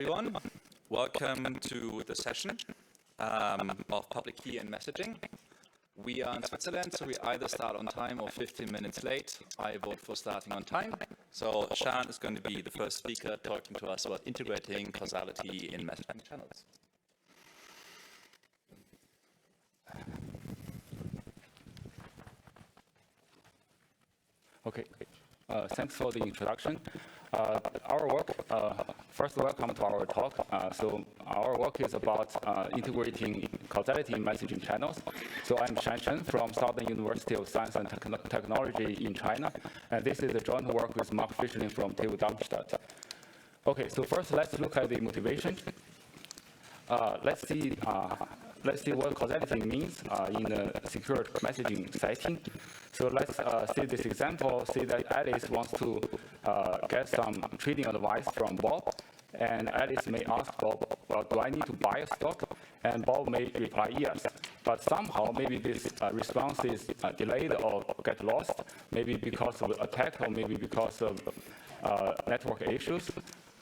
Everyone, welcome to the session of public key and messaging. We are in Switzerland, so we either start on time or 15 minutes late. I vote for starting on time. So Shan is going to be the first speaker talking to us about integrating causality in messaging channels. Okay, thanks for the introduction. Our work, first welcome to our talk. So our work is about integrating causality in messaging channels. So I'm Shan Chen from Southern University of Science and Technology in China. And this is a joint work with Mark Fischling from TU Darmstadt. Okay, so first let's look at the motivation. Let's see what causality means in a secure messaging setting. So let's see this example. Say that Alice wants to get some trading advice from Bob, and Alice may ask Bob, well, do I need to buy a stock? And Bob may reply yes. But somehow, maybe this response is delayed or get lost, maybe because of attack or maybe because of network issues.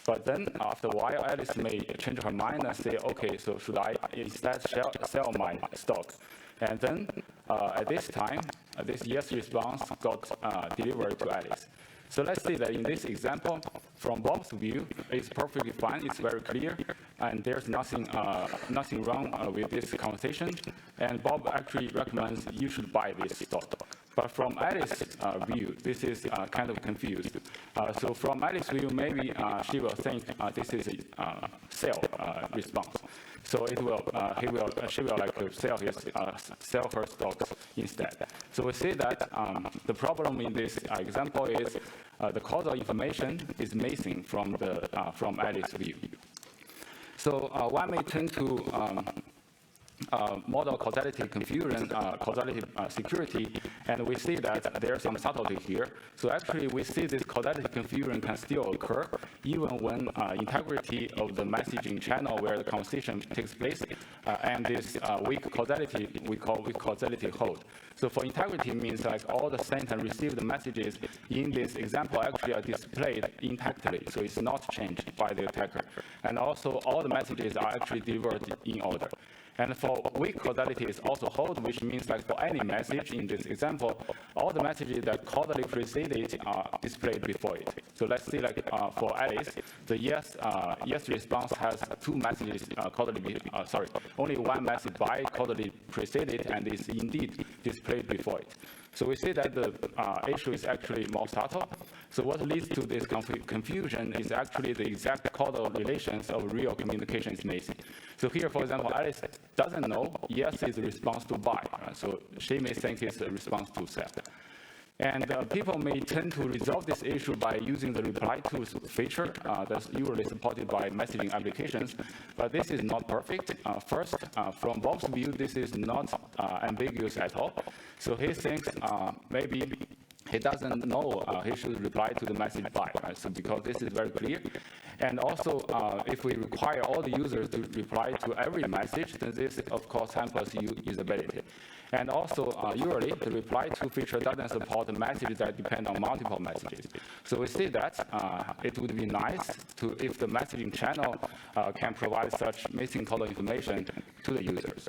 But then, after a while, Alice may change her mind and say, okay, so should I instead sell my stock? And then, at this time, this yes response got delivered to Alice. So let's say that in this example, from Bob's view, it's perfectly fine, it's very clear, and there's nothing wrong with this conversation. And Bob actually recommends you should buy this stock. But from Alice's view, this is kind of confused. So from Alice's view, maybe she will think this is a sell response. So she will like sell her stocks instead. So we see that the problem in this example is the causal information is missing from Alice's view. So one may turn to model causality confusion, causality security, and we see that there's some subtlety here. So actually, we see this causality confusion can still occur even when integrity of the messaging channel where the conversation takes place and this weak causality we call weak causality hold. So for integrity means like all the sent and received messages in this example actually are displayed intactly, so it's not changed by the attacker. And also all the messages are actually delivered in order. And for weak causality is also hold, which means like for any message in this example, all the messages that causally precede it are displayed before it. So let's see like for Alice, the yes response has two messages only one message by causally preceded and is indeed displayed before it. So we see that the issue is actually more subtle. So what leads to this confusion is actually the exact causal relations of real communication is missing. So here, for example, Alice doesn't know yes is a response to buy. So she may think it's a response to sell. And people may tend to resolve this issue by using the reply to feature that's usually supported by messaging applications, but this is not perfect. First, from Bob's view, this is not ambiguous at all. So he thinks maybe he doesn't know he should reply to the message by, right? So because this is very clear. And also, if we require all the users to reply to every message, then this, of course, hampers usability. And also, usually, the reply to feature doesn't support messages that depend on multiple messages. So we see that it would be nice if the messaging channel can provide such missing causal information to the users.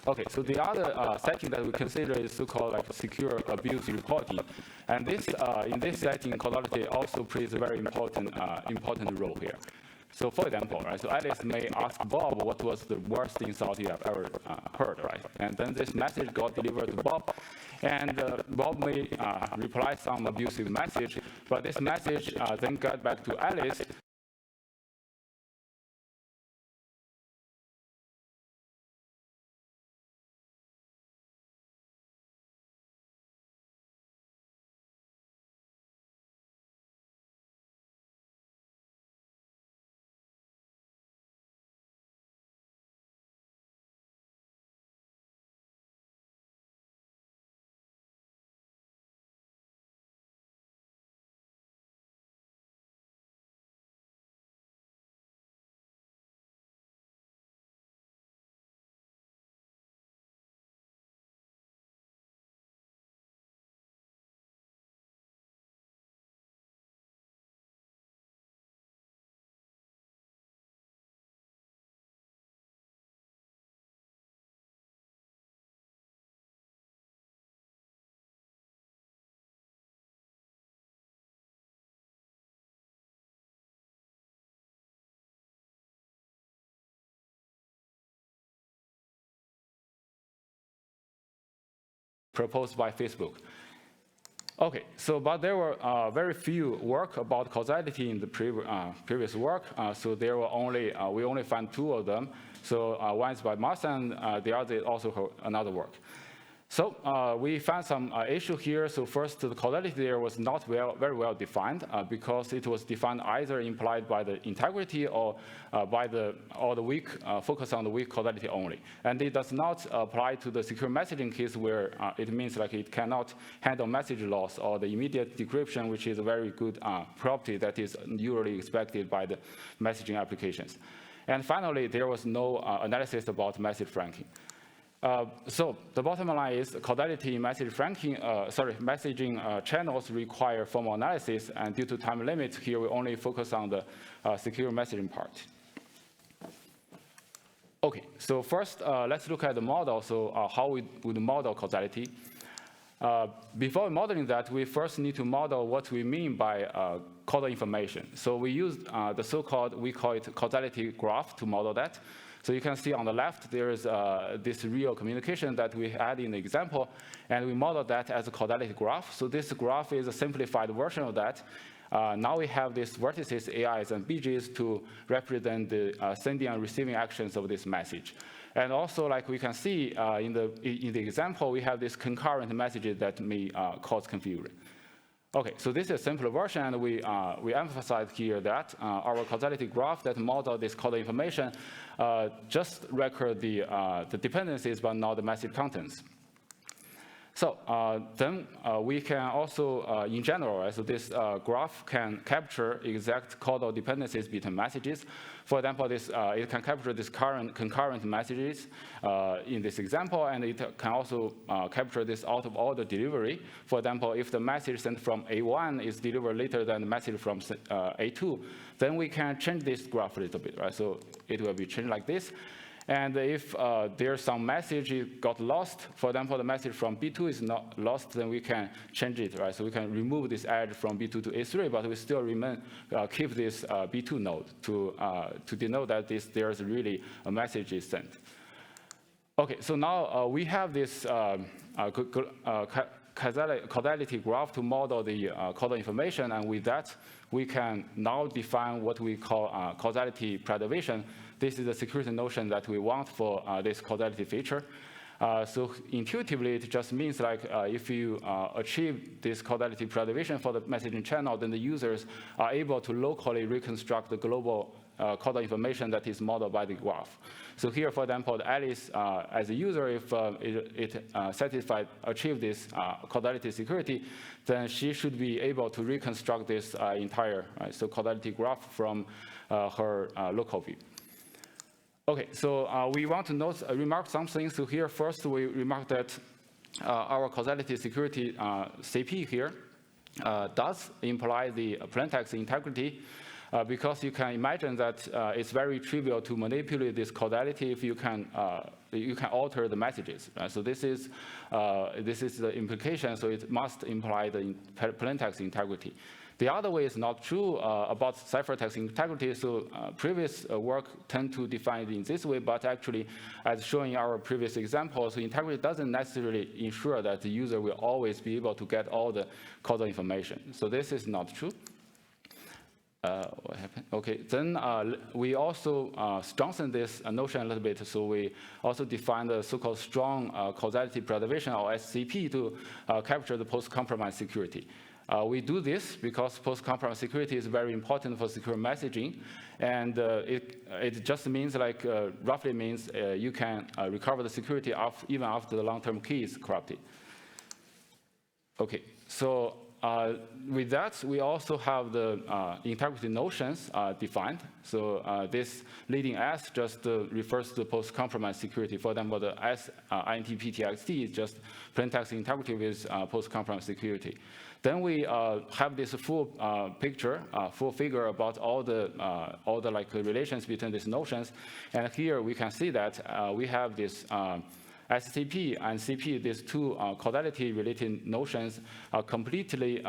Okay, so the other setting that we consider is so-called like secure abuse reporting, and this in this setting, causality also plays a very important role here. So, for example, right, so Alice may ask Bob what was the worst insult you have ever heard, right? And then this message got delivered to Bob, and Bob may reply some abusive message, but this message then got back to Alice. proposed by Facebook. Okay, so but there were very few work about causality in the previous work. So there were only we only found 2 of them. So one is by Martin, and the other is also another work. So we found some issue here. So first, the causality there was not very well defined because it was defined either implied by the integrity or by the weak focus on the weak causality only. And it does not apply to the secure messaging case where it means like it cannot handle message loss or the immediate decryption, which is a very good property that is usually expected by the messaging applications. And finally, there was no analysis about message franking. So the bottom line is causality in messaging channels require formal analysis, and due to time limits here, we only focus on the secure messaging part. Okay, so first let's look at the model. So how we would model causality. Before modeling that, we first need to model what we mean by causal information. So we used the so-called, we call it causality graph to model that. So you can see on the left, there is this real communication that we had in the example, and we modeled that as a causality graph. So this graph is a simplified version of that. Now we have these vertices, AIs, and BGs to represent the sending and receiving actions of this message. And also, like we can see in the example, we have these concurrent messages that may cause confusion. Okay, so this is a simpler version, and we emphasize here that our causality graph that model this causal information just record the dependencies, but not the message contents. So then we can also, in general, right, so this graph can capture exact causal dependencies between messages. For example, it can capture this concurrent messages in this example, and it can also capture this out-of-order delivery. For example, if the message sent from A1 is delivered later than the message from A2, then we can change this graph a little bit, right? So it will be changed like this. And if there's some message got lost, for example, the message from B2 is not lost, then we can change it, right? So we can remove this edge from B2 to A3, but we still keep this B2 node to denote that there's really a message is sent. Okay, so now we have this causality graph to model the causal information, and with that, we can now define what we call causality preservation. This is the security notion that we want for this causality feature. So intuitively, it just means like if you achieve this causality preservation for the messaging channel, then the users are able to locally reconstruct the global causal information that is modeled by the graph. So here, for example, Alice, as a user, if it achieve this causality security, then she should be able to reconstruct this entire causality graph from her local view. Okay, so we want to remark something. So here, first, we remark that our causality security CP here does imply the plaintext integrity, because you can imagine that it's very trivial to manipulate this causality if you can alter the messages. So this is the implication. So it must imply the plaintext integrity. The other way is not true about ciphertext integrity. So previous work tend to define it in this way, but actually, as shown in our previous example, so integrity doesn't necessarily ensure that the user will always be able to get all the causal information. So this is not true. What happened? Okay, then we also strengthen this notion a little bit. So we also define the so-called strong causality preservation, or SCP, to capture the post-compromise security. We do this because post-compromise security is very important for secure messaging, and it just means like roughly means you can recover the security even after the long-term key is corrupted. Okay, so with that, we also have the integrity notions defined. So this leading S just refers to post-compromise security. For example, the S INTPTXT is just plaintext integrity with post-compromise security. Then we have this full picture, full figure about all the like relations between these notions. And here we can see that we have this SCP and CP, these two causality-related notions are completely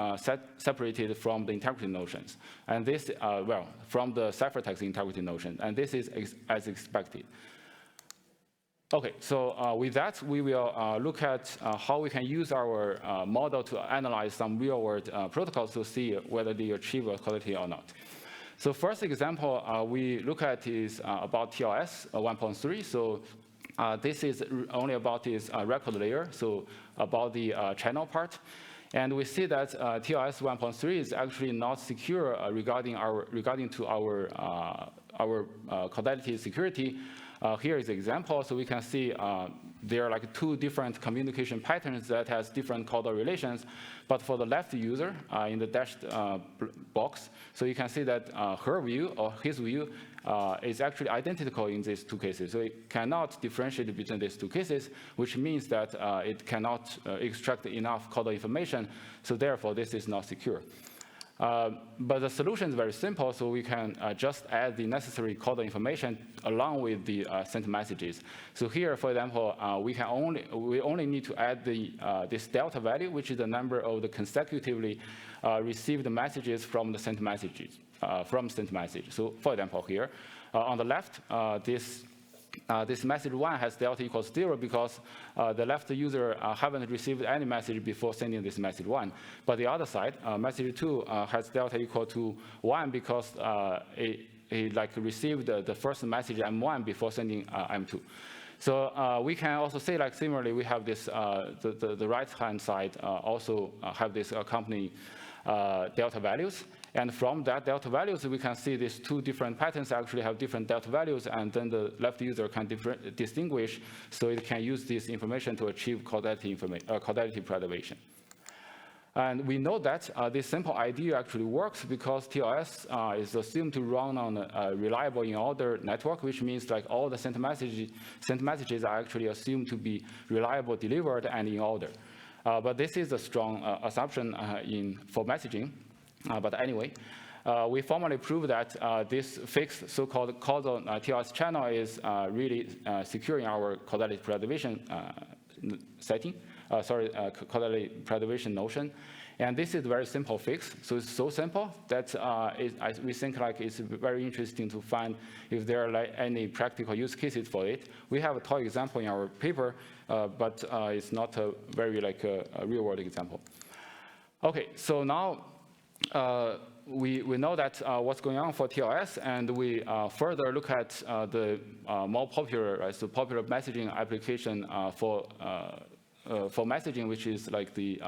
separated from the integrity notions. And this, from the ciphertext integrity notion. And this is as expected. Okay, so with that, we will look at how we can use our model to analyze some real-world protocols to see whether they achieve quality or not. So first example we look at is about TLS 1.3. So this is only about this record layer, so about the channel part. And we see that TLS 1.3 is actually not secure regarding to our causality security. Here is an example. So we can see there are like two different communication patterns that has different causal relations. But for the left user in the dashed box, so you can see that her view or his view is actually identical in these two cases. So it cannot differentiate between these two cases, which means that it cannot extract enough causal information. So therefore, this is not secure. But the solution is very simple, so we can just add the necessary causal information along with the sent messages. So here, for example, we only need to add this delta value, which is the number of the consecutively received messages from the sent messages So for example, here on the left, this message 1 has delta equals 0 because the left user haven't received any message before sending this message 1. But the other side, message 2 has delta equal to 1 because it like received the first message M1 before sending M2. So we can also say, like similarly, we have this the right-hand side also have this accompanying delta values. And from that delta values, we can see these two different patterns actually have different delta values, and then the left user can distinguish, so it can use this information to achieve causality preservation. And we know that this simple idea actually works because TLS is assumed to run on a reliable in-order network, which means like all the sent messages are actually assumed to be reliable, delivered, and in order. But this is a strong assumption for messaging. But anyway, we formally prove that this fixed so-called causal TLS channel is really securing our causality preservation setting. Causality preservation notion. And this is a very simple fix. So it's so simple that we think like it's very interesting to find if there are like any practical use cases for it. We have a toy example in our paper, but it's not a very like a real-world example. Okay, so now we know that what's going on for TLS, and we further look at the more popular, so popular messaging application for messaging, which is like the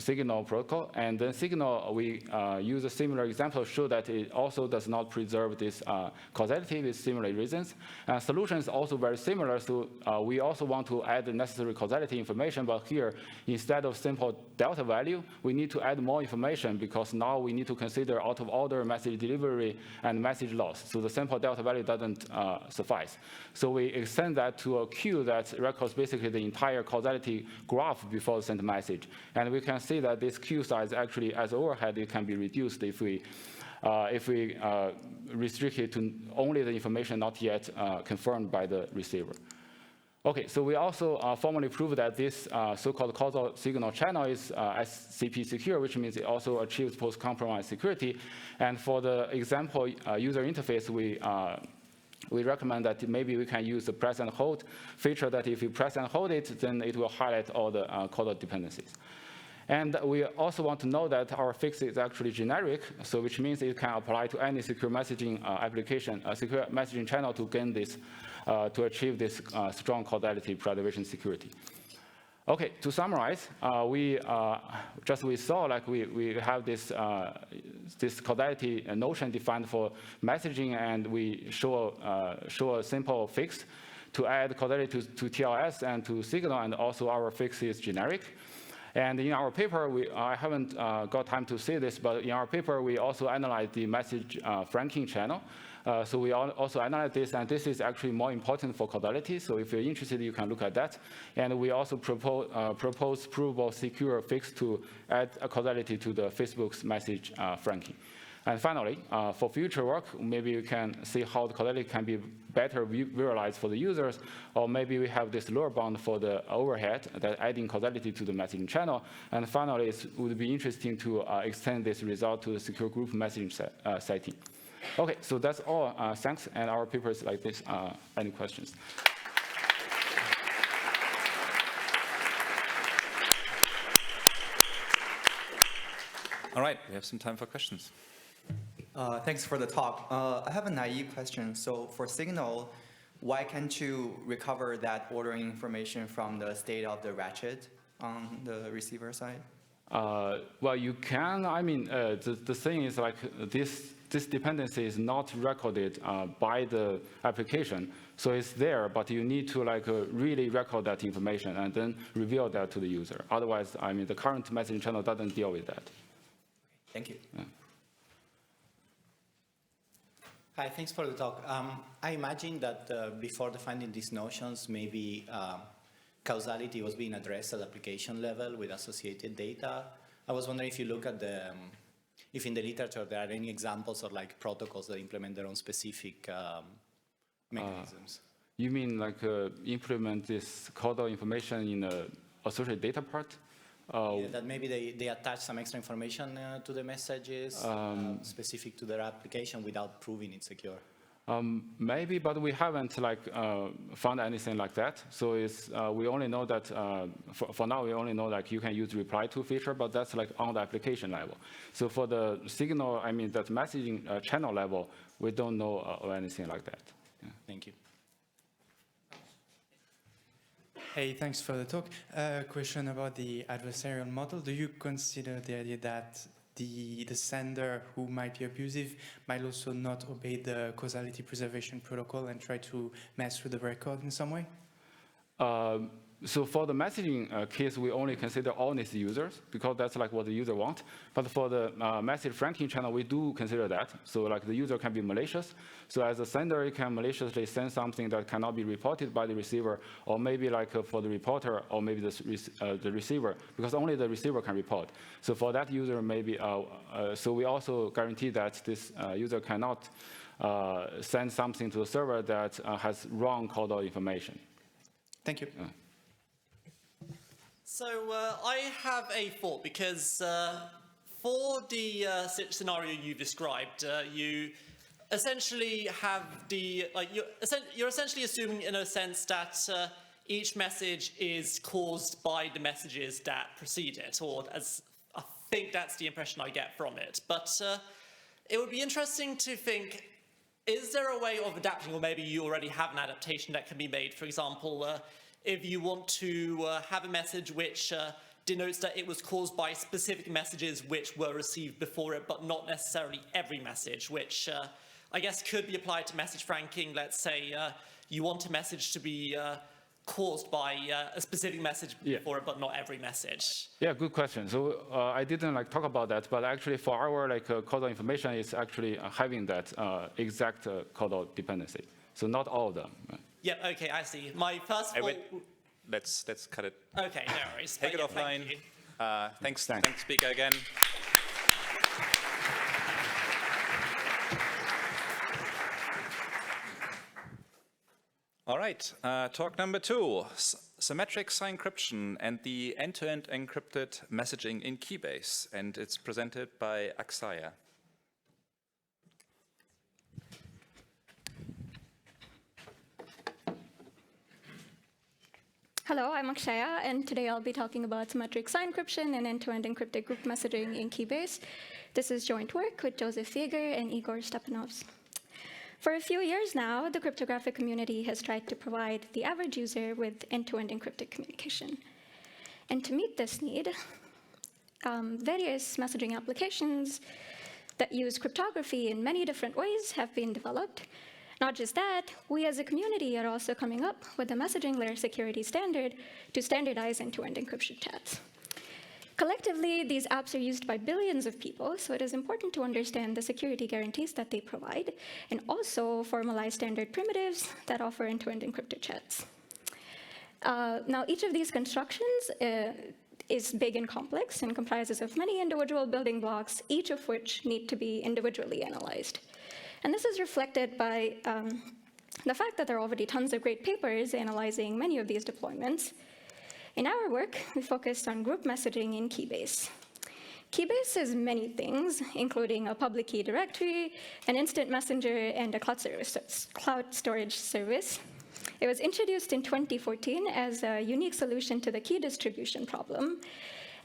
Signal protocol. And then Signal, we use a similar example to show that it also does not preserve this causality with similar reasons. Solution is also very similar, so we also want to add the necessary causality information, but here, instead of simple delta value, we need to add more information because now we need to consider out-of-order message delivery and message loss. So the simple delta value doesn't suffice. So we extend that to a queue that records basically the entire causality graph before the sent message. And we can see that this queue size actually, as overhead, it can be reduced if we restrict it to only the information not yet confirmed by the receiver. Okay, so we also formally prove that this so-called causal signal channel is SCP secure, which means it also achieves post-compromise security. And for the example user interface, we recommend that maybe we can use the press and hold feature, that if you press and hold it, then it will highlight all the causal dependencies. And we also want to know that our fix is actually generic, so which means it can apply to any secure messaging application, secure messaging channel to gain this, to achieve this strong causality preservation security. Okay, to summarize, we saw like we have this this causality notion defined for messaging, and we show a simple fix to add causality to TLS and to Signal, and also our fix is generic. And in our paper, I haven't got time to say this, but in our paper, we also analyzed the message franking channel. So we also analyze this, and this is actually more important for causality. So if you're interested, you can look at that. And we also propose provable secure fix to add a causality to the Facebook's message franking. And finally, for future work, maybe we can see how the causality can be better visualized for the users, or maybe we have this lower bound for the overhead that adding causality to the messaging channel. And finally, it would be interesting to extend this result to the secure group messaging setting. Okay, so that's all. Thanks, and our paper is like this. Any questions? All right, we have some time for questions. Thanks for the talk. I have a naive question. So for Signal, why can't you recover that ordering information from the state of the ratchet on the receiver side? Well, you can. I mean, the thing is like this dependency is not recorded by the application. So it's there, but you need to like really record that information and then reveal that to the user. Otherwise, I mean, the current messaging channel doesn't deal with that. Thank you. Yeah. Hi, thanks for the talk. I imagine that before defining these notions, maybe causality was being addressed at application level with associated data. I was wondering if you look at the, if in the literature there are any examples of like protocols that implement their own specific mechanisms. You mean like implement this causal information in the associated data part? Yeah, that maybe they attach some extra information to the messages specific to their application without proving it's secure. Maybe, but we haven't like found anything like that. So it's we only know that for now we only know like you can use reply to feature, but that's like on the application level. So for the Signal, I mean that messaging channel level, we don't know of anything like that. Yeah. Thank you. Hey, thanks for the talk. Question about the adversarial model. Do you consider the idea that the sender who might be abusive might also not obey the causality preservation protocol and try to mess with the record in some way? So for the messaging case, we only consider honest users because that's like what the user wants. But for the message franking channel, we do consider that. So like the user can be malicious. So as a sender, you can maliciously send something that cannot be reported by the receiver, or maybe like for the reporter, or maybe the receiver, because only the receiver can report. So for that user, maybe, so we also guarantee that this user cannot send something to the server that has wrong causal information. Thank you. So I have a thought because for the scenario you described, you essentially have the you're essentially assuming in a sense that each message is caused by the messages that precede it, or as I think that's the impression I get from it. But it would be interesting to think, is there a way of adapting, or maybe you already have an adaptation that can be made, for example, if you want to have a message which denotes that it was caused by specific messages which were received before it, but not necessarily every message, which I guess could be applied to message franking. Let's say you want a message to be caused by a specific message before it, but not every message. Yeah, good question. So I didn't like talk about that, but actually for our like causal information, it's actually having that exact causal dependency. So not all of them. Yep, okay, I see. My first Hey, wait. Let's cut it. Okay, no worries. Take it Yeah, offline. thank you. Thanks, speaker again. All right, talk number 2, symmetric sign encryption and the end-to-end encrypted messaging in Keybase, and it's presented by Aksaya. Hello, I'm Akshaya, and today I'll be talking about symmetric sign encryption and end-to-end encrypted group messaging in Keybase. This is joint work with Joseph Yeager and Igor Stepanovs. For a few years now, the cryptographic community has tried to provide the average user with end-to-end encrypted communication. And to meet this need, various messaging applications that use cryptography in many different ways have been developed. Not just that, we as a community are also coming up with a messaging layer security standard to standardize end-to-end encryption chats. Collectively, these apps are used by billions of people, so it is important to understand the security guarantees that they provide, and also formalize standard primitives that offer end-to-end encrypted chats. Now, each of these constructions is big and complex and comprises of many individual building blocks, each of which need to be individually analyzed. And this is reflected by the fact that there are already tons of great papers analyzing many of these deployments. In our work, we focused on group messaging in Keybase. Keybase is many things, including a public key directory, an instant messenger, and a cloud storage service. It was introduced in 2014 as a unique solution to the key distribution problem.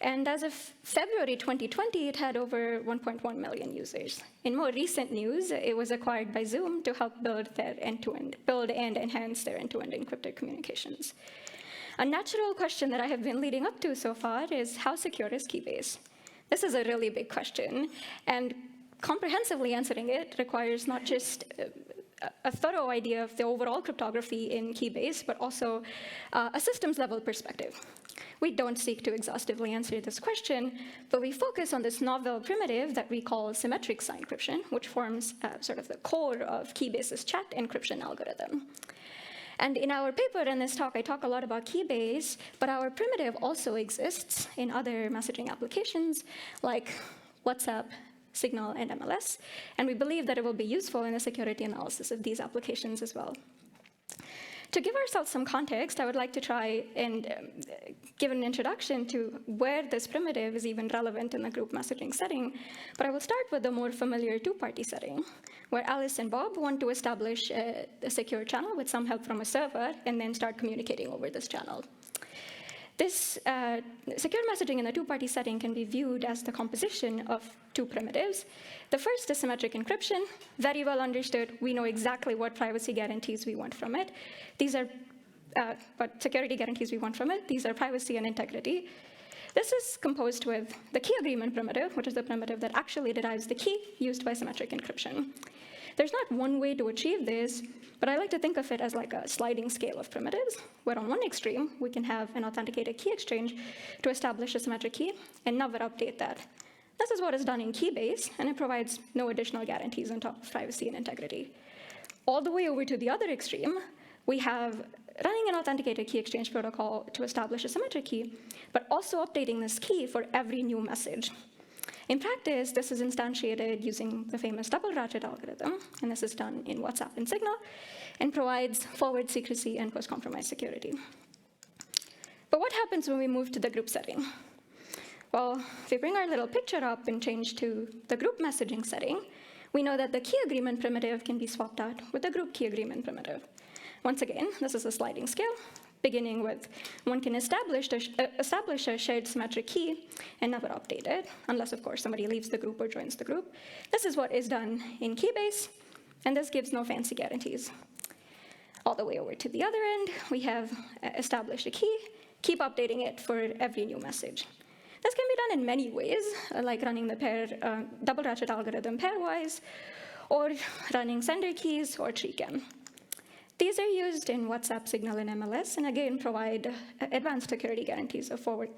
And as of February 2020, it had over 1.1 million users. In more recent news, it was acquired by Zoom to help build and enhance their end-to-end encrypted communications. A natural question that I have been leading up to so far is, how secure is Keybase? This is a really big question, and comprehensively answering it requires not just a thorough idea of the overall cryptography in Keybase, but also a systems-level perspective. We don't seek to exhaustively answer this question, but we focus on this novel primitive that we call symmetric sign encryption, which forms sort of the core of Keybase's chat encryption algorithm. And in our paper in this talk, I talk a lot about Keybase, but our primitive also exists in other messaging applications like WhatsApp, Signal, and MLS, and we believe that it will be useful in the security analysis of these applications as well. To give ourselves some context, I would like to try and give an introduction to where this primitive is even relevant in the group messaging setting, but I will start with the more familiar two-party setting, where Alice and Bob want to establish a secure channel with some help from a server and then start communicating over this channel. This secure messaging in the two-party setting can be viewed as the composition of two primitives. The first is symmetric encryption, very well understood. We know exactly what privacy guarantees we want from it. These are what security guarantees we want from it. These are privacy and integrity. This is composed with the key agreement primitive, which is the primitive that actually derives the key used by symmetric encryption. There's not one way to achieve this, but I like to think of it as like a sliding scale of primitives, where on one extreme, we can have an authenticated key exchange to establish a symmetric key and never update that. This is what is done in Keybase, and it provides no additional guarantees on top of privacy and integrity. All the way over to the other extreme, we have running an authenticated key exchange protocol to establish a symmetric key, but also updating this key for every new message. In practice, this is instantiated using the famous double ratchet algorithm, and this is done in WhatsApp and Signal, and provides forward secrecy and post-compromise security. But what happens when we move to the group setting? Well, if we bring our little picture up and change to the group messaging setting, we know that the key agreement primitive can be swapped out with the group key agreement primitive. Once again, this is a sliding scale, beginning with one can establish a shared symmetric key and never update it, unless, of course, somebody leaves the group or joins the group. This is what is done in Keybase, and this gives no fancy guarantees. All the way over to the other end, we have established a key, keep updating it for every new message. This can be done in many ways, like running the double ratchet algorithm pairwise, or running sender keys or treecam. These are used in WhatsApp, Signal, and MLS, and again provide advanced security guarantees of forward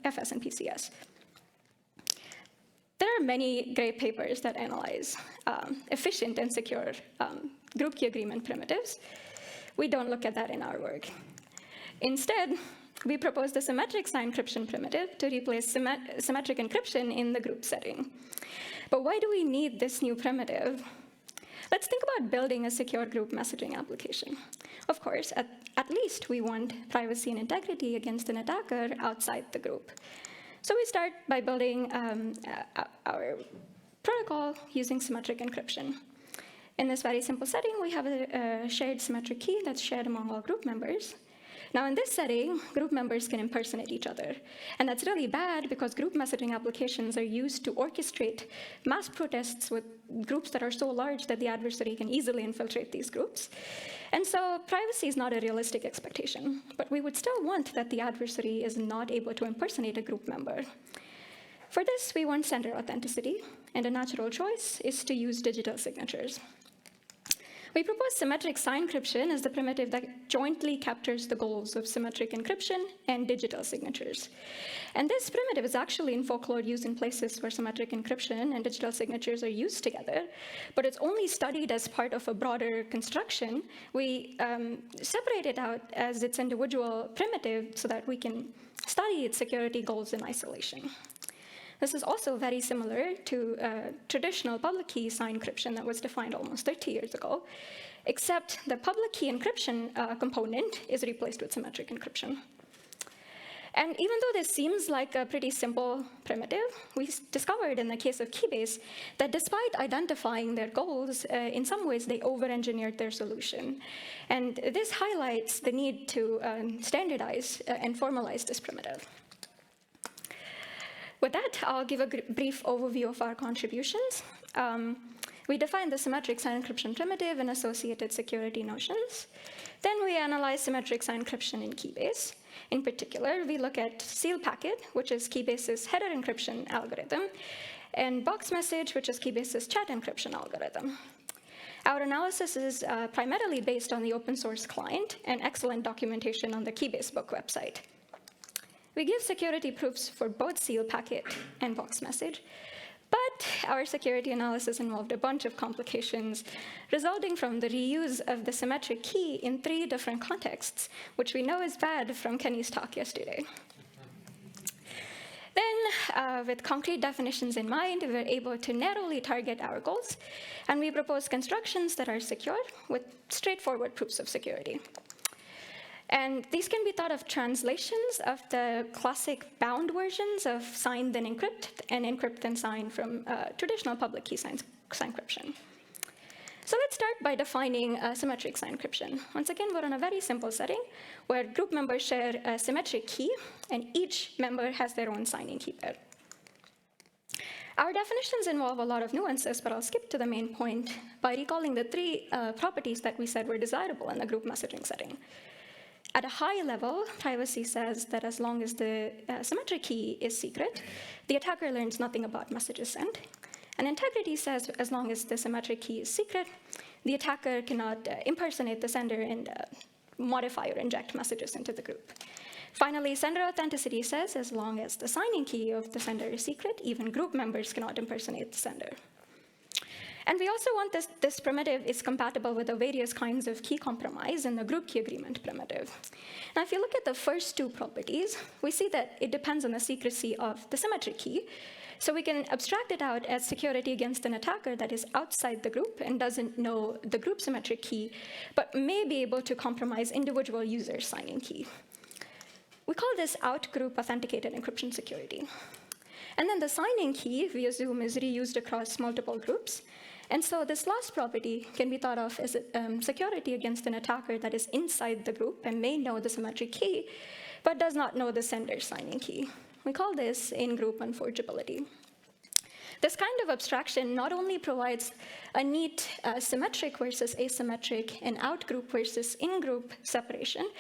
FS and PCS. There are many great papers that analyze efficient and secure group key agreement primitives. We don't look at that in our work. Instead, we propose the symmetric sign encryption primitive to replace symmetric encryption in the group setting. But why do we need this new primitive? Let's think about building a secure group messaging application. Of course, at least we want privacy and integrity against an attacker outside the group. So we start by building our protocol using symmetric encryption. In this very simple setting, we have a shared symmetric key that's shared among all group members. Now, in this setting, group members can impersonate each other. And that's really bad because group messaging applications are used to orchestrate mass protests with groups that are so large that the adversary can easily infiltrate these groups. And so privacy is not a realistic expectation, but we would still want that the adversary is not able to impersonate a group member. For this, we want sender authenticity, and a natural choice is to use digital signatures. We propose symmetric sign encryption as the primitive that jointly captures the goals of symmetric encryption and digital signatures. And this primitive is actually in folklore used in places where symmetric encryption and digital signatures are used together, but it's only studied as part of a broader construction. We separate it out as its individual primitive so that we can study its security goals in isolation. This is also very similar to traditional public key sign encryption that was defined almost 30 years ago, except the public key encryption component is replaced with symmetric encryption. And even though this seems like a pretty simple primitive, we discovered in the case of Keybase that despite identifying their goals, in some ways they over-engineered their solution. And this highlights the need to standardize and formalize this primitive. With that, I'll give a brief overview of our contributions. We define the symmetric sign encryption primitive and associated security notions. Then we analyze symmetric sign encryption in Keybase. In particular, we look at seal packet, which is Keybase's header encryption algorithm, and box message, which is Keybase's chat encryption algorithm. Our analysis is primarily based on the open source client and excellent documentation on the Keybase book website. We give security proofs for both seal packet and box message, but our security analysis involved a bunch of complications resulting from the reuse of the symmetric key in 3 different contexts, which we know is bad from Kenny's talk yesterday. Then, with concrete definitions in mind, we were able to narrowly target our goals, and we propose constructions that are secure with straightforward proofs of security. And these can be thought of translations of the classic bound versions of sign then encrypt and encrypt then sign from traditional public key sign encryption. So let's start by defining symmetric sign encryption. Once again, we're in a very simple setting where group members share a symmetric key, and each member has their own signing key pair. Our definitions involve a lot of nuances, but I'll skip to the main point by recalling the 3 properties that we said were desirable in the group messaging setting. At a high level, privacy says that as long as the symmetric key is secret, the attacker learns nothing about messages sent. And integrity says as long as the symmetric key is secret, the attacker cannot impersonate the sender and modify or inject messages into the group. Finally, sender authenticity says as long as the signing key of the sender is secret, even group members cannot impersonate the sender. And we also want this primitive is compatible with the various kinds of key compromise in the group key agreement primitive. Now, if you look at the first 2 properties, we see that it depends on the secrecy of the symmetric key. So we can abstract it out as security against an attacker that is outside the group and doesn't know the group symmetric key, but may be able to compromise individual users' signing key. We call this out-group authenticated encryption security. And then the signing key, we assume, is reused across multiple groups. And so this last property can be thought of as security against an attacker that is inside the group and may know the symmetric key, but does not know the sender's signing key. We call this in-group unforgeability. This kind of abstraction not only provides a neat symmetric versus asymmetric and out-group versus in-group separation,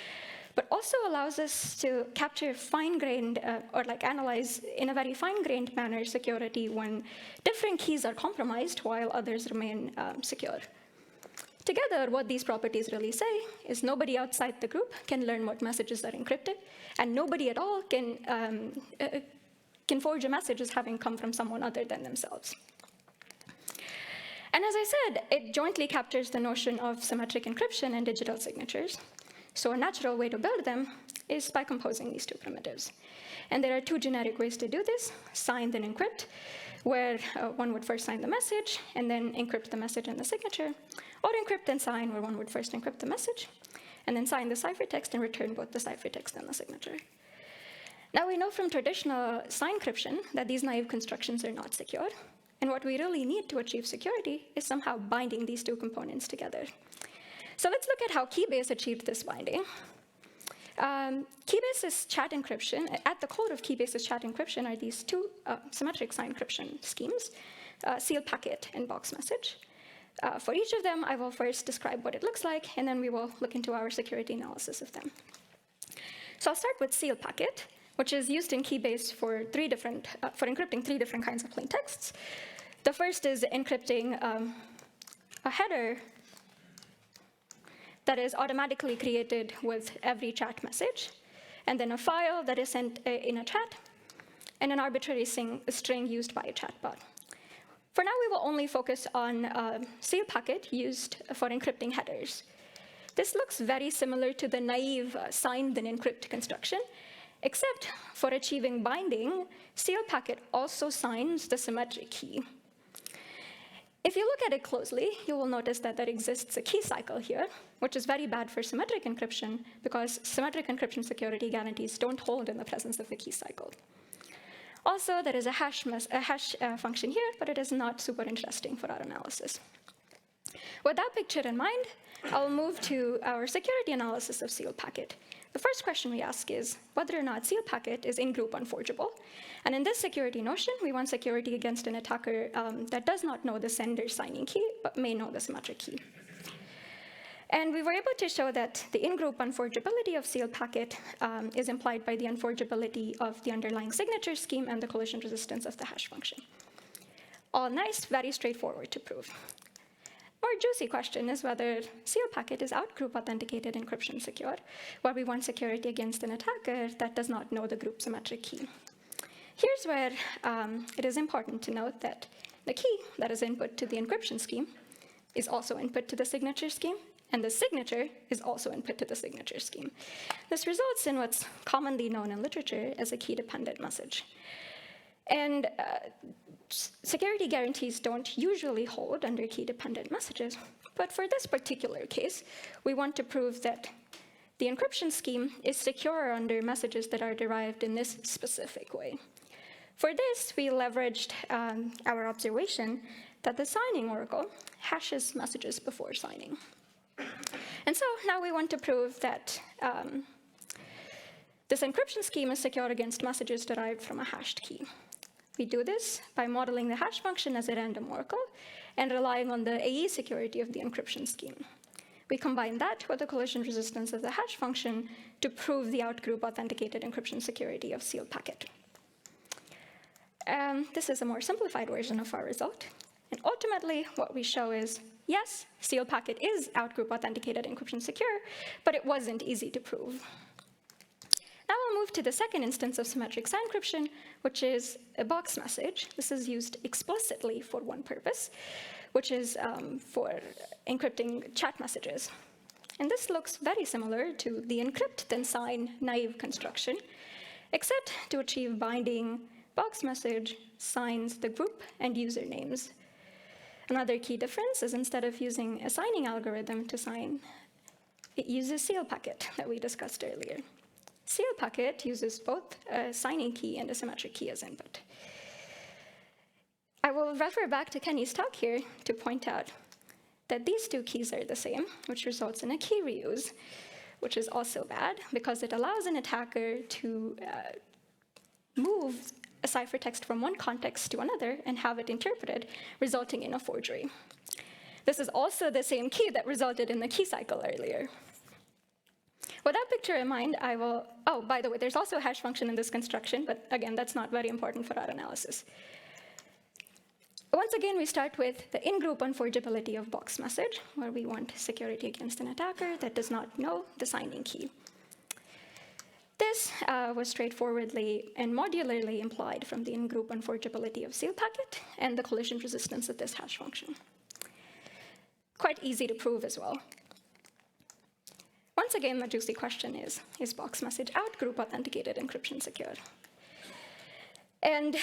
but also allows us to capture fine-grained, or analyze in a very fine-grained manner security when different keys are compromised while others remain secure. Together, what these properties really say is nobody outside the group can learn what messages are encrypted, and nobody at all can forge a message as having come from someone other than themselves. And as I said, it jointly captures the notion of symmetric encryption and digital signatures. So a natural way to build them is by composing these 2 primitives. And there are 2 generic ways to do this: sign then encrypt, where one would first sign the message and then encrypt the message and the signature, or encrypt and sign, where one would first encrypt the message and then sign the ciphertext and return both the ciphertext and the signature. Now, we know from traditional sign encryption that these naive constructions are not secure, and what we really need to achieve security is somehow binding these 2 components together. So let's look at how Keybase achieved this binding. Keybase's chat encryption, at the core of Keybase's chat encryption are these 2 symmetric sign encryption schemes, seal packet and box message. For each of them, I will first describe what it looks like, and then we will look into our security analysis of them. So I'll start with seal packet, which is used in Keybase for encrypting 3 different kinds of plain texts. The first is encrypting a header that is automatically created with every chat message, and then a file that is sent in a chat, and an arbitrary string used by a chatbot. For now, we will only focus on seal packet used for encrypting headers. This looks very similar to the naive sign then encrypt construction, except for achieving binding, seal packet also signs the symmetric key. If you look at it closely, you will notice that there exists a key cycle here, which is very bad for symmetric encryption because symmetric encryption security guarantees don't hold in the presence of a key cycle. Also, there is a hash function here, but it is not super interesting for our analysis. With that picture in mind, I'll move to our security analysis of seal packet. The first question we ask is whether or not seal packet is in-group unforgeable. And in this security notion, we want security against an attacker that does not know the sender's signing key, but may know the symmetric key. And we were able to show that the in-group unforgeability of seal packet is implied by the unforgeability of the underlying signature scheme and the collision resistance of the hash function. All nice, very straightforward to prove. More juicy question is whether seal packet is out-group authenticated encryption secure, where we want security against an attacker that does not know the group symmetric key. Here's where it is important to note that the key that is input to the encryption scheme is also input to the signature scheme, and the signature is also input to the signature scheme. This results in what's commonly known in literature as a key-dependent message. And security guarantees don't usually hold under key-dependent messages, but for this particular case, we want to prove that the encryption scheme is secure under messages that are derived in this specific way. For this, we leveraged our observation that the signing oracle hashes messages before signing. And so now we want to prove that this encryption scheme is secure against messages derived from a hashed key. We do this by modeling the hash function as a random oracle and relying on the AE security of the encryption scheme. We combine that with the collision resistance of the hash function to prove the out-group authenticated encryption security of seal packet. This is a more simplified version of our result. And ultimately, what we show is, yes, seal packet is out-group authenticated encryption secure, but it wasn't easy to prove. Now we'll move to the second instance of symmetric sign encryption, which is a box message. This is used explicitly for one purpose, which is for encrypting chat messages. And this looks very similar to the encrypt then sign naive construction, except to achieve binding, box message signs the group and usernames. Another key difference is instead of using a signing algorithm to sign, it uses seal packet that we discussed earlier. Seal packet uses both a signing key and a symmetric key as input. I will refer back to Kenny's talk here to point out that these two keys are the same, which results in a key reuse, which is also bad because it allows an attacker to move a ciphertext from one context to another and have it interpreted, resulting in a forgery. This is also the same key that resulted in the key cycle earlier. With that picture in mind, I will, oh, by the way, there's also a hash function in this construction, but again, that's not very important for our analysis. Once again, we start with the in-group unforgeability of box message, where we want security against an attacker that does not know the signing key. This was straightforwardly and modularly implied from the in-group unforgeability of seal packet and the collision resistance of this hash function. Quite easy to prove as well. Once again, the juicy question is box message out-group authenticated encryption secure? And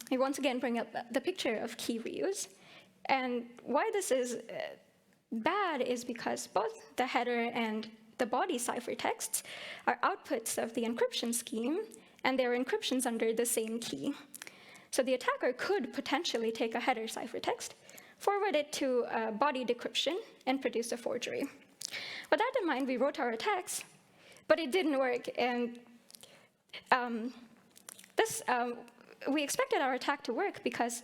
we once again bring up the picture of key reuse. And why this is bad is because both the header and the body ciphertexts are outputs of the encryption scheme, and they're encryptions under the same key. So the attacker could potentially take a header ciphertext, forward it to a body decryption, and produce a forgery. With that in mind, we wrote our attacks, but it didn't work. And we expected our attack to work because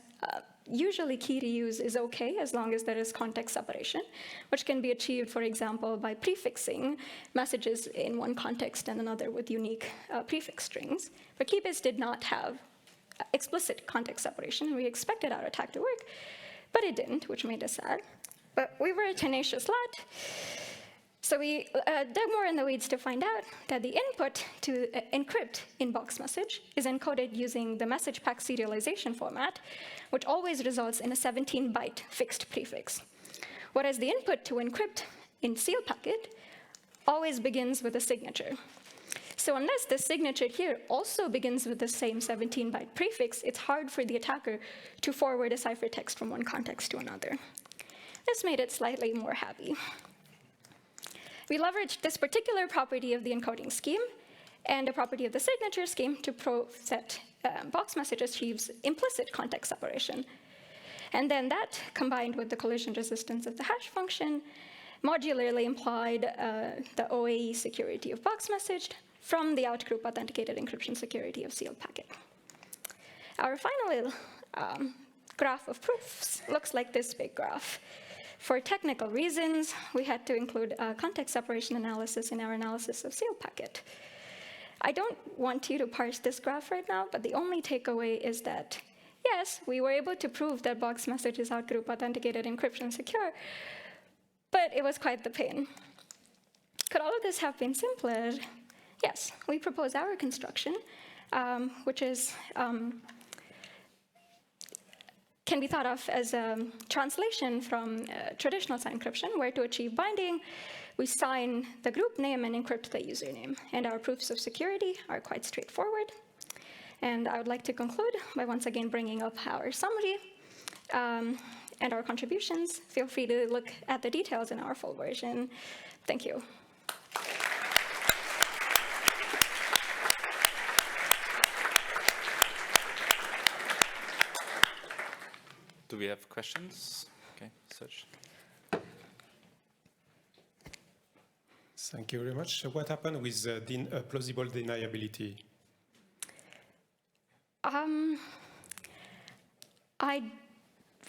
usually key reuse is okay as long as there is context separation, which can be achieved, for example, by prefixing messages in one context and another with unique prefix strings. But keybase did not have explicit context separation. We expected our attack to work, but it didn't, which made us sad. But we were a tenacious lot. So we dug more in the weeds to find out that the input to encrypt in box message is encoded using the message pack serialization format, which always results in a 17-byte fixed prefix. Whereas the input to encrypt in seal packet always begins with a signature. So unless the signature here also begins with the same 17-byte prefix, it's hard for the attacker to forward a ciphertext from one context to another. This made it slightly more happy. We leveraged this particular property of the encoding scheme and a property of the signature scheme to prove that box message achieves implicit context separation. And then that, combined with the collision resistance of the hash function modularly implied the OAE security of box messaged from the outgroup authenticated encryption security of sealed packet. Our final graph of proofs looks like this big graph. For technical reasons, we had to include context separation analysis in our analysis of sealed packet. I don't want you to parse this graph right now, but the only takeaway is that, yes, we were able to prove that box message is outgroup authenticated encryption secure, but it was quite the pain. Could all of this have been simpler? Yes, we propose our construction, which is can be thought of as a translation from traditional sign encryption, where to achieve binding, we sign the group name and encrypt the username. And our proofs of security are quite straightforward. And I would like to conclude by once again bringing up our summary and our contributions. Feel free to look at the details in our full version. Thank you. Do we have questions? Okay, Serge. Thank you very much. So what happened with plausible deniability?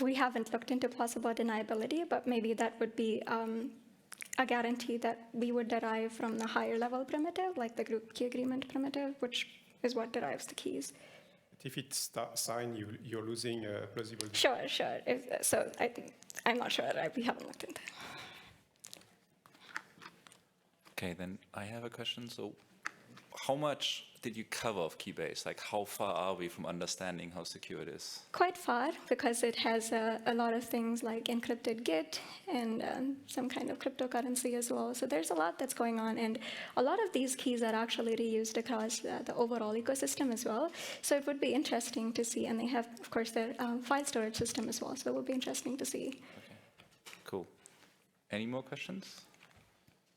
We haven't looked into plausible deniability, but maybe that would be a guarantee that we would derive from the higher level primitive, like the group key agreement primitive, which is what derives the keys. If it's signed, you're losing plausible. Sure. I'm not sure. We haven't looked into it. Okay, then I have a question. So how much did you cover of Keybase? Like, how far are we from understanding how secure it is? Quite far, because it has a lot of things like encrypted Git and some kind of cryptocurrency as well. So there's a lot that's going on. And a lot of these keys are actually reused across the overall ecosystem as well. So it would be interesting to see. And they have, of course, their file storage system as well. So it would be interesting to see. Okay, cool. Any more questions?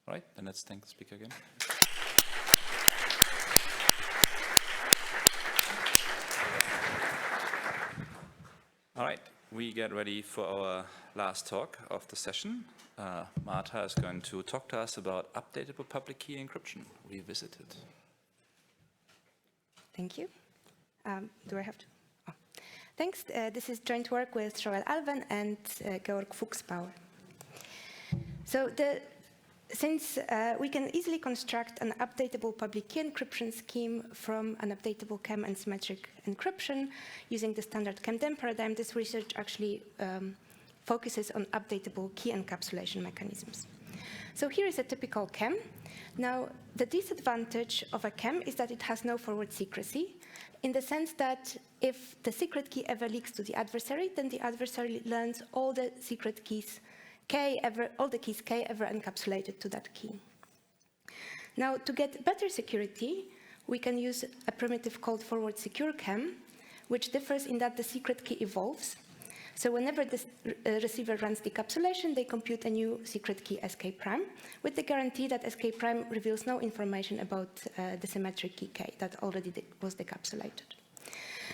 All right, then let's thank the speaker again. All right, we get ready for our last talk of the session. Marta is going to talk to us about updatable public key encryption revisited. Thank you. Do I have to? Oh. Thanks. This is joint work with Joel Alven and Georg Fuchsbauer. So since we can easily construct an updatable public key encryption scheme from an updatable KEM and symmetric encryption using the standard KEM-DEM paradigm, this research actually focuses on updatable key encapsulation mechanisms. So here is a typical KEM. Now, the disadvantage of a KEM is that it has no forward secrecy, in the sense that if the secret key ever leaks to the adversary, then the adversary learns all the secret keys all the keys K ever encapsulated to that key. Now, to get better security, we can use a primitive called forward secure KEM, which differs in that the secret key evolves. So whenever the receiver runs decapsulation, they compute a new secret key SK prime, with the guarantee that SK prime reveals no information about the symmetric key K that already was decapsulated.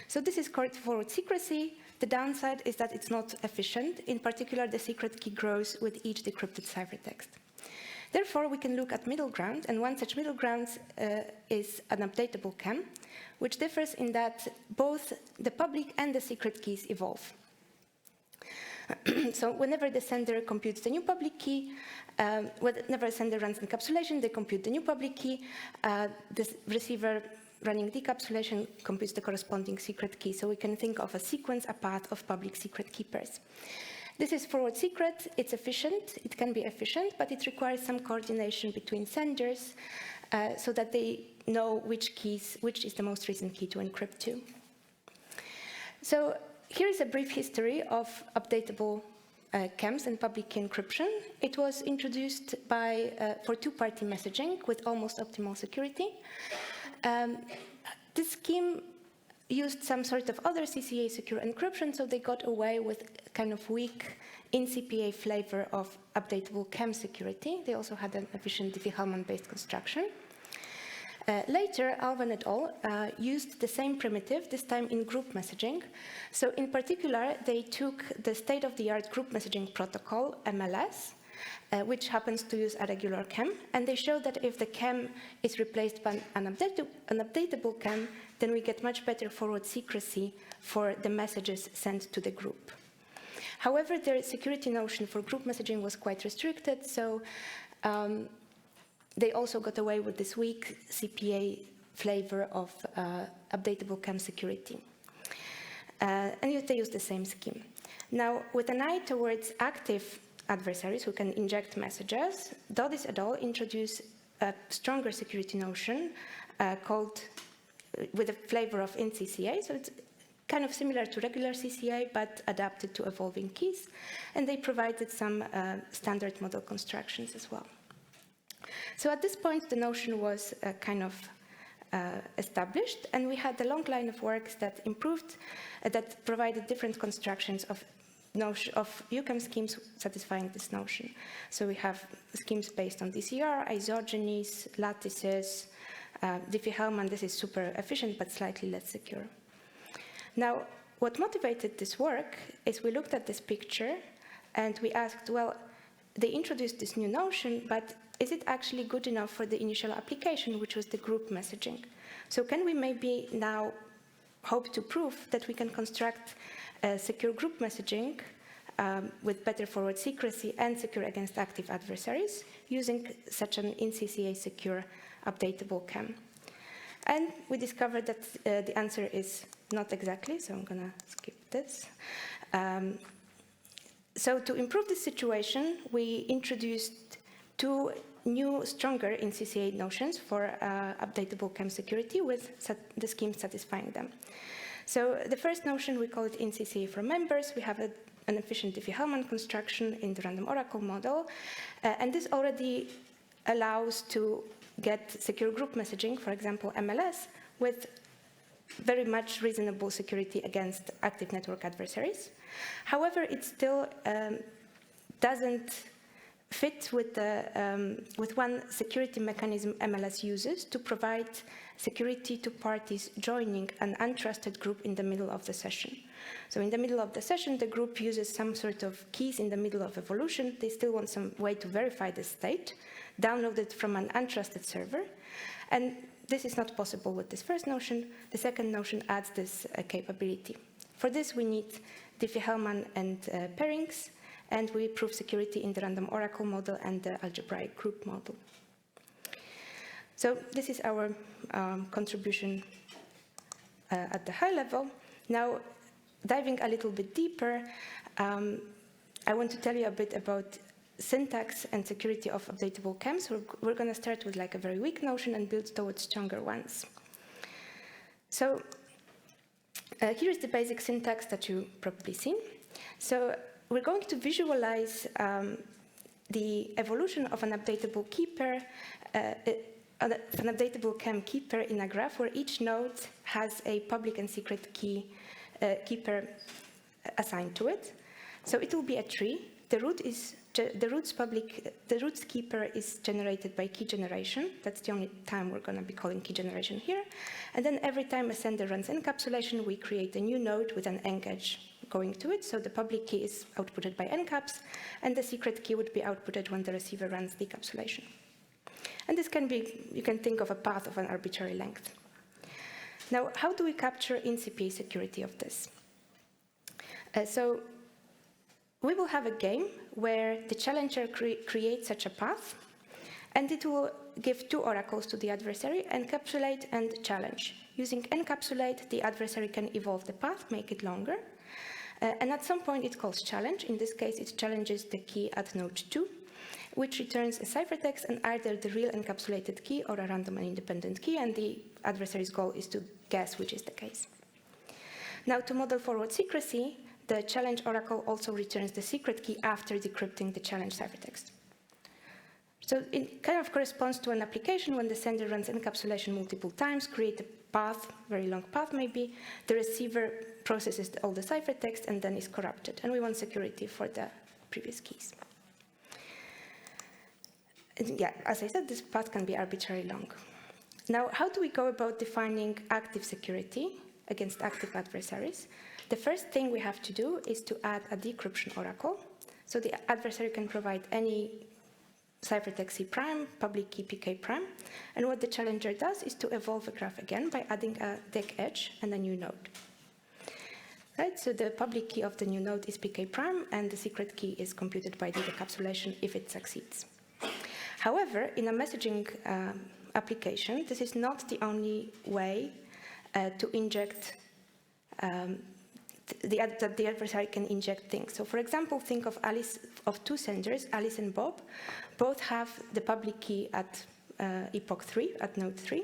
So this is called forward secrecy. The downside is that it's not efficient. In particular, the secret key grows with each decrypted ciphertext. Therefore, we can look at middle ground, and one such middle ground is an updatable KEM, which differs in that both the public and the secret keys evolve. So whenever the sender computes the new public key, whenever a sender runs encapsulation, they compute the new public key. The receiver running decapsulation computes the corresponding secret key. So we can think of a sequence, a path of public secret key pairs. This is forward secret. It's efficient. It can be efficient, but it requires some coordination between senders so that they know which is the most recent key to encrypt to. So here is a brief history of updatable KEMs and public key encryption. It was introduced for two-party messaging with almost optimal security. This scheme used some sort of other CCA secure encryption, so they got away with kind of weak in-CPA flavor of updatable KEM security. They also had an efficient Diffie-Hellman-based construction. Later, Alven et al. Used the same primitive, this time in group messaging. So in particular, they took the state-of-the-art group messaging protocol, MLS, which happens to use a regular KEM. And they show that if the KEM is replaced by an updatable KEM, then we get much better forward secrecy for the messages sent to the group. However, the security notion for group messaging was quite restricted, so they also got away with this weak CPA flavor of updatable KEM security. And they use the same scheme. Now, with an eye towards active adversaries who can inject messages, Dodis et al. Introduce a stronger security notion called, with a flavor of in-CCA, so it's kind of similar to regular CCA, but adapted to evolving keys, and they provided some standard model constructions as well. So at this point, the notion was kind of established, and we had a long line of works that improved, that provided different constructions of UCAM schemes satisfying this notion. So we have schemes based on DCR, isogenies, lattices, Diffie-Hellman. This is super efficient, but slightly less secure. Now, what motivated this work is we looked at this picture and we asked, well, they introduced this new notion, but is it actually good enough for the initial application, which was the group messaging? So can we maybe now hope to prove that we can construct secure group messaging with better forward secrecy and secure against active adversaries using such an in-CCA secure updatable KEM? And we discovered that the answer is not exactly, so I'm going to skip this. So to improve this situation, we introduced two new, stronger in-CCA notions for updatable KEM security with the scheme satisfying them. So the first notion, we call it in-CCA for members. We have an efficient Diffie-Hellman construction in the random oracle model, and this already allows to get secure group messaging, for example, MLS, with very much reasonable security against active network adversaries. However, it still doesn't fit with one security mechanism MLS uses to provide security to parties joining an untrusted group in the middle of the session. So in the middle of the session, the group uses some sort of keys in the middle of evolution. They still want some way to verify the state, downloaded from an untrusted server. And this is not possible with this first notion. The second notion adds this capability. For this, we need Diffie-Hellman and pairings, and we prove security in the random oracle model and the algebraic group model. So this is our contribution at the high level. Now, diving a little bit deeper, I want to tell you a bit about syntax and security of updatable KEMs. We're going to start with like a very weak notion and build towards stronger ones. So here is the basic syntax that you've probably seen. So we're going to visualize the evolution of an updatable key pair, an updatable KEM key pair in a graph where each node has a public and secret key pair assigned to it. So it will be a tree. The root's key pair is generated by key generation. That's the only time we're going to be calling key generation here. And then every time a sender runs encapsulation, we create a new node with an engage going to it. So the public key is outputted by encaps, and the secret key would be outputted when the receiver runs decapsulation. And this can be, you can think of a path of an arbitrary length. Now, how do we capture in-CPA security of this? So we will have a game where the challenger creates such a path, and it will give two oracles to the adversary, encapsulate and challenge. Using encapsulate, the adversary can evolve the path, make it longer, and at some point it calls challenge. In this case, it challenges the key at node 2, which returns a ciphertext and either the real encapsulated key or a random and independent key, and the adversary's goal is to guess which is the case. Now, to model forward secrecy, the challenge oracle also returns the secret key after decrypting the challenge ciphertext. So it kind of corresponds to an application when the sender runs encapsulation multiple times, create a path, very long path maybe, the receiver processes all the ciphertext and then is corrupted. And we want security for the previous keys. And yeah, as I said, this path can be arbitrarily long. Now, how do we go about defining active security against active adversaries? The first thing we have to do is to add a decryption oracle. So the adversary can provide any ciphertext C prime, public key pk prime, and what the challenger does is to evolve the graph again by adding a deck edge and a new node. Right, so the public key of the new node is pk prime, and the secret key is computed by the decapsulation if it succeeds. However, in a messaging application, this is not the only way to inject that the adversary can inject things. So, for example, think of two senders, Alice and Bob. Both have the public key at epoch 3, at node 3.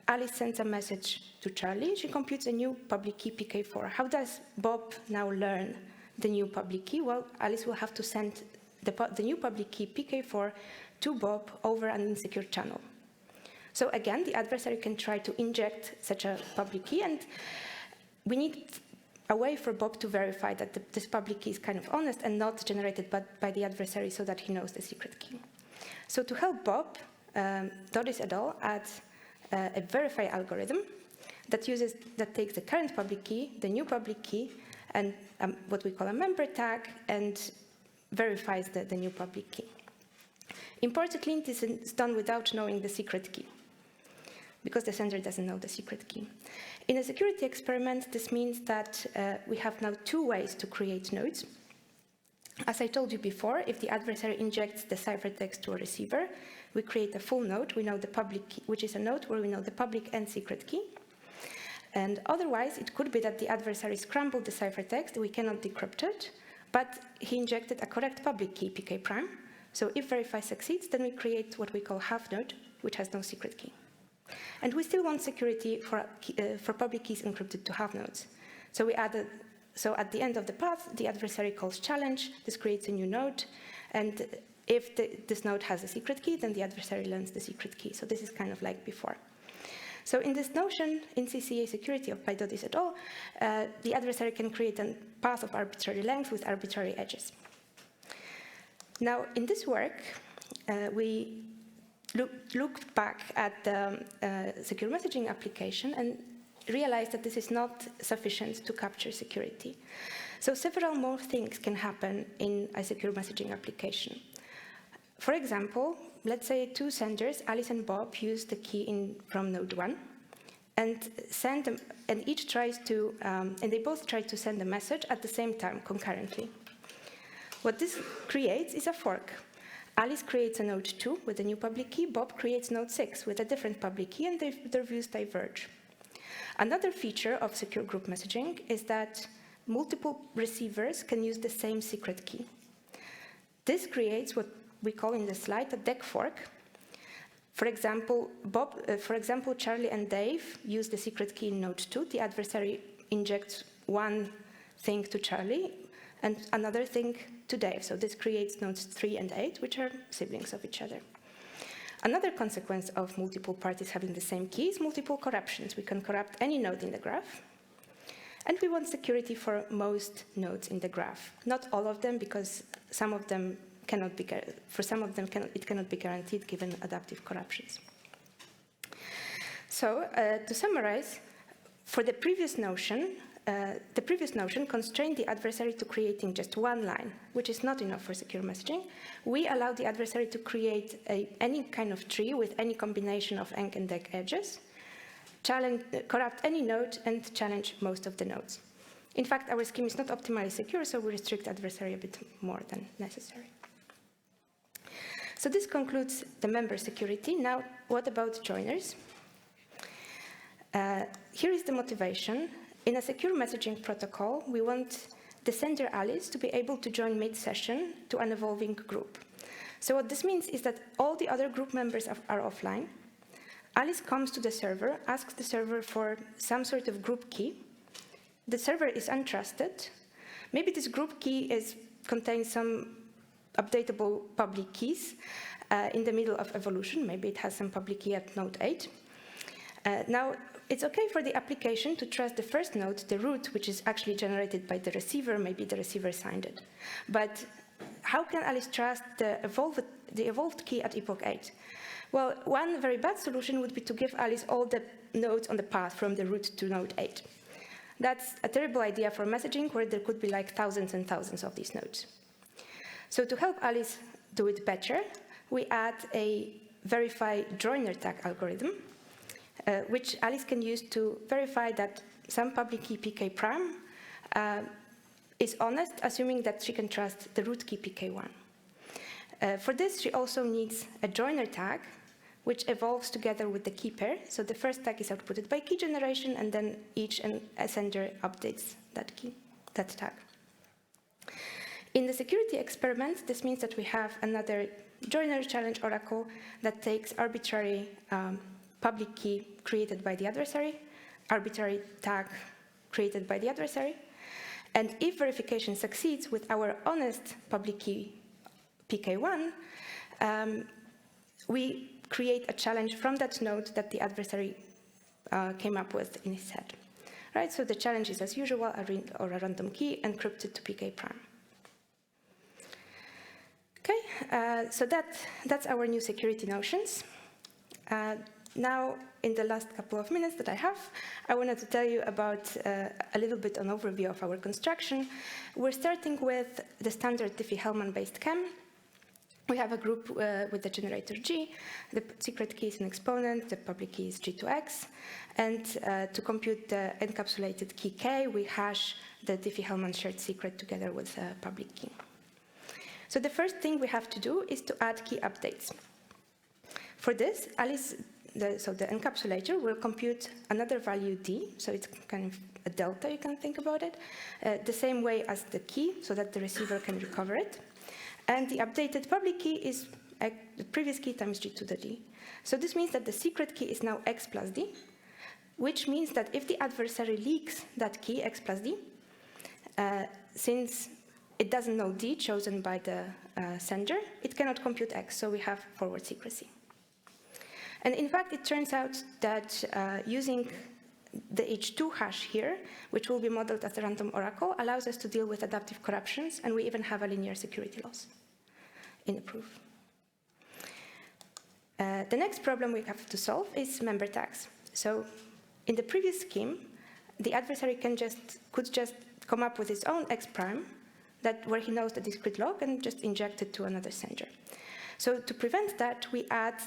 Alice sends a message to Charlie. She computes a new public key pk4. How does Bob now learn the new public key? Well, Alice will have to send the new public key pk4 to Bob over an insecure channel. So again, the adversary can try to inject such a public key, and we need a way for Bob to verify that this public key is kind of honest and not generated by the adversary so that he knows the secret key. So to help Bob, Doris et al. Adds a verify algorithm that takes the current public key, the new public key, and what we call a member tag, and verifies the new public key. Importantly, this is done without knowing the secret key, because the sender doesn't know the secret key. In a security experiment, this means that we have now two ways to create nodes. As I told you before, if the adversary injects the ciphertext to a receiver, we create a full node. We know the public key, which is a node where we know the public and secret key. And otherwise, it could be that the adversary scrambled the ciphertext. We cannot decrypt it, but he injected a correct public key, pk prime. So if verify succeeds, then we create what we call half node, which has no secret key. And we still want security for public keys encrypted to half nodes. So so at the end of the path, the adversary calls challenge. This creates a new node, and if this node has a secret key, then the adversary learns the secret key. So this is kind of like before. So in this notion, in CCA security by Doris et al., the adversary can create a path of arbitrary length with arbitrary edges. Now, in this work, we looked back at the secure messaging application and realized that this is not sufficient to capture security. So several more things can happen in a secure messaging application. For example, let's say two senders, Alice and Bob, use the key from node 1 and send them, and each tries to, and they both try to send a message at the same time concurrently. What this creates is a fork. Alice creates a node 2 with a new public key, Bob creates node 6 with a different public key, and their views diverge. Another feature of secure group messaging is that multiple receivers can use the same secret key. This creates what we call in the slide a deck fork. For example, Charlie and Dave use the secret key in node 2. The adversary injects one thing to Charlie and another thing to Dave. So this creates nodes 3 and 8, which are siblings of each other. Another consequence of multiple parties having the same key is multiple corruptions. We can corrupt any node in the graph. And we want security for most nodes in the graph. Not all of them, because some of them cannot be, for some of them it cannot be guaranteed given adaptive corruptions. So to summarize, for the previous notion constrained the adversary to creating just one line, which is not enough for secure messaging. We allow the adversary to create any kind of tree with any combination of enc and deck edges, corrupt any node, and challenge most of the nodes. In fact, our scheme is not optimally secure, so we restrict adversary a bit more than necessary. So this concludes the member security. Now, what about joiners? Here is the motivation. In a secure messaging protocol, we want the sender Alice to be able to join mid-session to an evolving group. So what this means is that all the other group members are offline. Alice comes to the server, asks the server for some sort of group key. The server is untrusted. Maybe this group key contains some updatable public keys in the middle of evolution. Maybe it has some public key at node 8. Now, it's okay for the application to trust the first node, the root, which is actually generated by the receiver. Maybe the receiver signed it. But how can Alice trust the evolved key at epoch 8? Well, one very bad solution would be to give Alice all the nodes on the path from the root to node 8. That's a terrible idea for messaging where there could be like thousands and thousands of these nodes. So to help Alice do it better, we add a verify joiner tag algorithm, which Alice can use to verify that some public key pk prime is honest, assuming that she can trust the root key pk1. For this, she also needs a joiner tag, which evolves together with the key pair. So the first tag is outputted by key generation, and then each sender updates that tag. In the security experiment, this means that we have another joiner challenge oracle that takes arbitrary public key created by the adversary, arbitrary tag created by the adversary, and if verification succeeds with our honest public key pk1, we create a challenge from that node that the adversary came up with in his head. Right, so the challenge is, as usual, a random key encrypted to pk prime. Okay, so that's our new security notions. Now, in the last couple of minutes that I have, I wanted to tell you about a little bit an overview of our construction. We're starting with the standard Diffie-Hellman-based CHEM. We have a group with the generator G. The secret key is an exponent. The public key is G2X. And to compute the encapsulated key K, we hash the Diffie-Hellman shared secret together with a public key. So the first thing we have to do is to add key updates. For this, the encapsulator will compute another value D, so it's kind of a delta, you can think about it, the same way as the key, so that the receiver can recover it. And the updated public key is the previous key times G to the D. So this means that the secret key is now X plus D, which means that if the adversary leaks that key, X plus D, since it doesn't know D chosen by the sender, it cannot compute X, so we have forward secrecy. And in fact, it turns out that using the H2 hash here, which will be modeled as a random oracle, allows us to deal with adaptive corruptions, and we even have a linear security loss in the proof. The next problem we have to solve is member tags. So in the previous scheme, the adversary could just come up with his own X prime, where he knows the discrete log and just inject it to another sender. So to prevent that, we add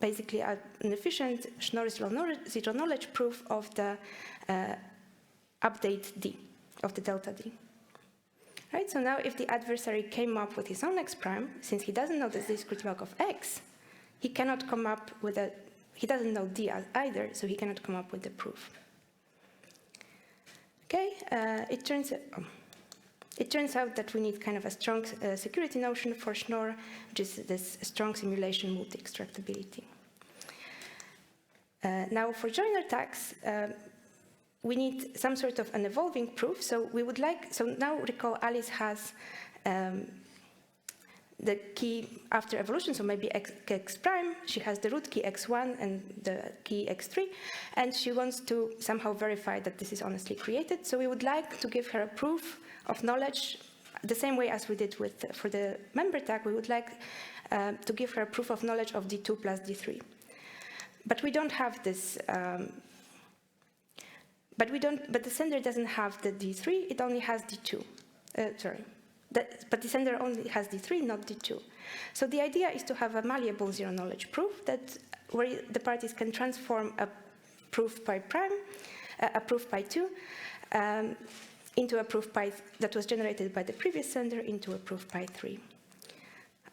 basically an efficient Schnorr zero knowledge proof of the update D, of the delta D. Right, so now if the adversary came up with his own X prime, since he doesn't know the discrete log of X, he cannot come up with he doesn't know D either, so he cannot come up with the proof. Okay, it turns out that we need kind of a strong security notion for Schnorr, which is this strong simulation multi-extractability. Now, for joiner tags, we need some sort of an evolving proof. So we would now recall Alice has the key after evolution, so maybe X prime. She has the root key X1 and the key X3, and she wants to somehow verify that this is honestly created. So we would like to give her a proof of knowledge, the same way as we did for the member tag. We would like to give her a proof of knowledge of D2 plus D3. But we don't have this. But the sender doesn't have the D3. It only has D2. But the sender only has D3, not D2. So the idea is to have a malleable zero knowledge proof where the parties can transform a proof pi prime, a proof pi 2, into a proof pi that was generated by the previous sender into a proof pi 3.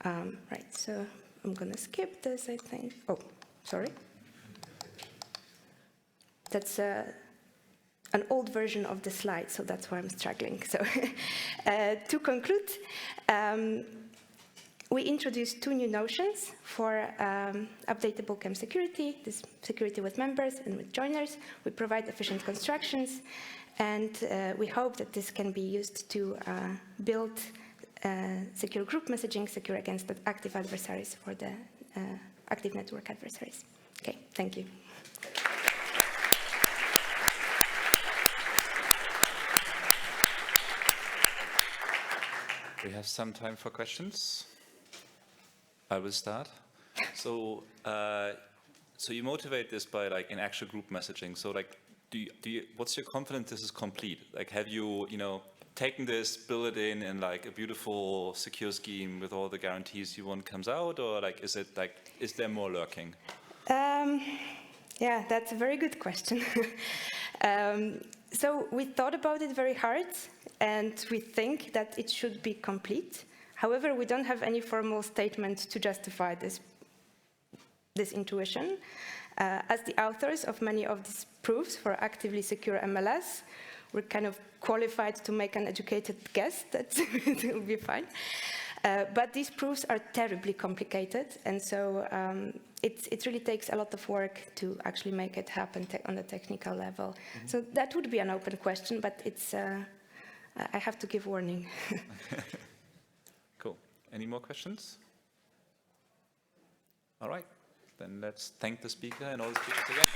Right, so I'm going to skip this, I think. Oh, sorry. That's an old version of the slide, so that's why I'm struggling. So to conclude, we introduced two new notions for updatable CHEM security, this security with members and with joiners. We provide efficient constructions, and we hope that this can be used to build secure group messaging, secure against active adversaries for the active network adversaries. Okay, thank you. We have some time for questions. I will start. So, so you motivate this by like in actual group messaging. So like what's your confidence this is complete? Like, have you, taken this, built it in like a beautiful secure scheme with all the guarantees you want comes out, or like, is there more lurking? Yeah, that's a very good question. So we thought about it very hard, and we think that it should be complete. However, we don't have any formal statement to justify this intuition. As the authors of many of these proofs for actively secure MLS, we're kind of qualified to make an educated guess that it will be fine. But these proofs are terribly complicated, and so it really takes a lot of work to actually make it happen on the technical level. Mm-hmm. So that would be an open question, but it's I have to give warning. Cool. Any more questions? All right. Then let's thank the speaker and all the speakers again.